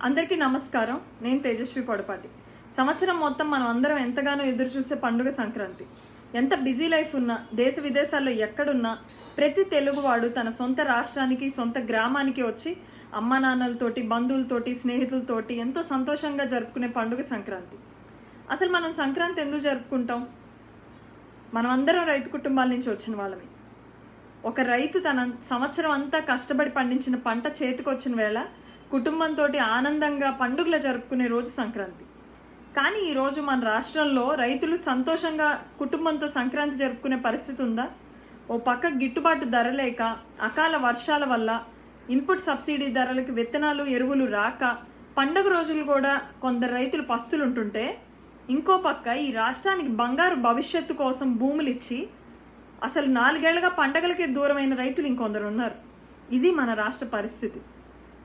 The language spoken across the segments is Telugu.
అందరికీ నమస్కారం. నేను తేజస్వి పొడపాటి. సంవత్సరం మొత్తం మనం అందరం ఎంతగానో ఎదురు చూసే పండుగ సంక్రాంతి. ఎంత బిజీ లైఫ్ ఉన్నా, దేశ విదేశాల్లో ఎక్కడున్నా ప్రతి తెలుగువాడు తన సొంత రాష్ట్రానికి, సొంత గ్రామానికి వచ్చి అమ్మా నాన్నలతోటి, బంధువులతోటి, స్నేహితులతోటి ఎంతో సంతోషంగా జరుపుకునే పండుగ సంక్రాంతి. అసలు మనం సంక్రాంతి ఎందుకు జరుపుకుంటాం? మనం అందరం రైతు కుటుంబాల నుంచి వచ్చిన వాళ్ళమే. ఒక రైతు తన సంవత్సరం అంతా కష్టపడి పండించిన పంట చేతికొచ్చిన వేళ కుటుంబంతో ఆనందంగా పండుగలు జరుపుకునే రోజు సంక్రాంతి. కానీ ఈరోజు మన రాష్ట్రంలో రైతులు సంతోషంగా కుటుంబంతో సంక్రాంతి జరుపుకునే పరిస్థితి ఉందా? ఓ పక్క గిట్టుబాటు ధర లేక, అకాల వర్షాల వల్ల ఇన్పుట్ సబ్సిడీ ధరలకు విత్తనాలు, ఎరువులు రాక పండుగ రోజులు కూడా కొందరు రైతులు పస్తులుంటుంటే, ఇంకో పక్క ఈ రాష్ట్రానికి బంగారు భవిష్యత్తు కోసం భూములు ఇచ్చి అసలు 4 ఏళ్లుగా పండగలకే దూరమైన రైతులు ఇంకొందరు ఉన్నారు. ఇది మన రాష్ట్ర పరిస్థితి.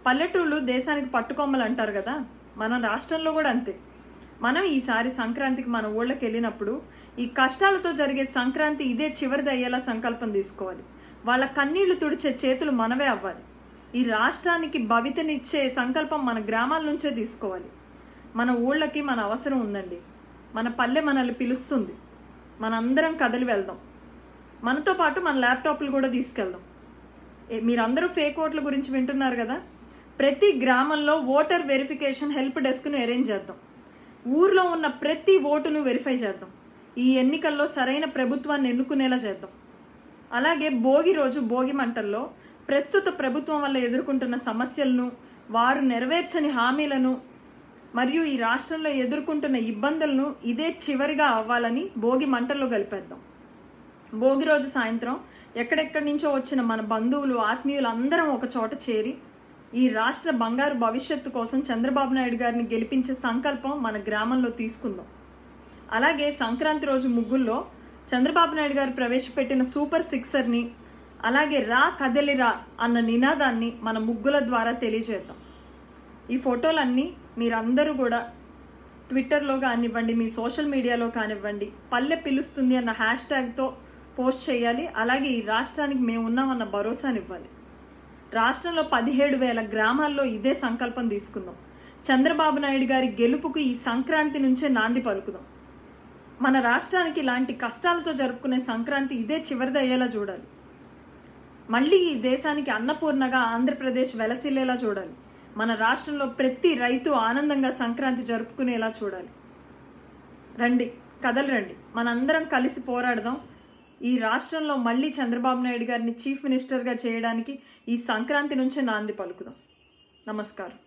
పల్లెటూళ్ళు దేశానికి పట్టుకొమ్మలు అంటారు కదా, మన రాష్ట్రంలో కూడా అంతే. మనం ఈసారి సంక్రాంతికి మన ఊళ్ళకి వెళ్ళినప్పుడు ఈ కష్టాలతో జరిగే సంక్రాంతి ఇదే చివరిది అయ్యేలా సంకల్పం తీసుకోవాలి. వాళ్ళ కన్నీళ్లు తుడిచే చేతులు మనవే అవ్వాలి. ఈ రాష్ట్రానికి భవితనిచ్చే సంకల్పం మన గ్రామాల నుంచే తీసుకోవాలి. మన ఊళ్ళకి మన అవసరం ఉందండి. మన పల్లె మనల్ని పిలుస్తుంది. మనందరం కదిలి వెళ్దాం. మనతో పాటు మన ల్యాప్టాప్లు కూడా తీసుకెళ్దాం. మీరందరూ ఫేక్ ఓట్ల గురించి వింటున్నారు కదా. ప్రతి గ్రామంలో ఓటర్ వెరిఫికేషన్ హెల్ప్ డెస్క్ను అరేంజ్ చేద్దాం. ఊర్లో ఉన్న ప్రతి ఓటును వెరిఫై చేద్దాం. ఈ ఎన్నికల్లో సరైన ప్రభుత్వాన్ని ఎన్నుకునేలా చేద్దాం. అలాగే భోగి రోజు భోగి మంటల్లో ప్రస్తుత ప్రభుత్వం వల్ల ఎదుర్కొంటున్న సమస్యలను, వారు నెరవేర్చని హామీలను మరియు ఈ రాష్ట్రంలో ఎదుర్కొంటున్న ఇబ్బందులను ఇదే చివరిగా అవ్వాలని భోగి మంటల్లో కలిపేద్దాం. భోగి రోజు సాయంత్రం ఎక్కడెక్కడి నుంచో వచ్చిన మన బంధువులు, ఆత్మీయులు అందరం ఒక చోట చేరి ఈ రాష్ట్ర బంగారు భవిష్యత్తు కోసం చంద్రబాబు నాయుడు గారిని గెలిపించే సంకల్పం మన గ్రామంలో తీసుకుందాం. అలాగే సంక్రాంతి రోజు ముగ్గుల్లో చంద్రబాబు నాయుడు గారు ప్రవేశపెట్టిన సూపర్ సిక్సర్ని, అలాగే రా కదలిరా అన్న నినాదాన్ని మన ముగ్గుల ద్వారా తెలియజేద్దాం. ఈ ఫోటోలన్నీ మీరందరూ కూడా ట్విట్టర్లో కానివ్వండి, మీ సోషల్ మీడియాలో కానివ్వండి, పల్లె పిలుస్తుంది అన్న హ్యాష్ట్యాగ్తో పోస్ట్ చేయాలి. అలాగే ఈ రాష్ట్రానికి మేము ఉన్నామన్న భరోసానివ్వాలి. రాష్ట్రంలో 17,000 గ్రామాల్లో ఇదే సంకల్పం తీసుకుందాం. చంద్రబాబు నాయుడు గారి గెలుపుకు ఈ సంక్రాంతి నుంచే నాంది పలుకుదాం. మన రాష్ట్రానికి ఇలాంటి కష్టాలతో జరుపుకునే సంక్రాంతి ఇదే చివరిది అయ్యేలా చూడాలి. మళ్ళీ ఈ దేశానికి అన్నపూర్ణగా ఆంధ్రప్రదేశ్ వెలసిల్లేలా చూడాలి. మన రాష్ట్రంలో ప్రతి రైతు ఆనందంగా సంక్రాంతి జరుపుకునేలా చూడాలి. రండి, కదలరండి, మనందరం కలిసి పోరాడదాం. ఈ రాష్ట్రంలో మళ్ళీ చంద్రబాబు నాయుడు గారిని చీఫ్ మినిస్టర్గా చేయడానికి ఈ సంక్రాంతి నుంచే నాంది పలుకుదాం. నమస్కారం.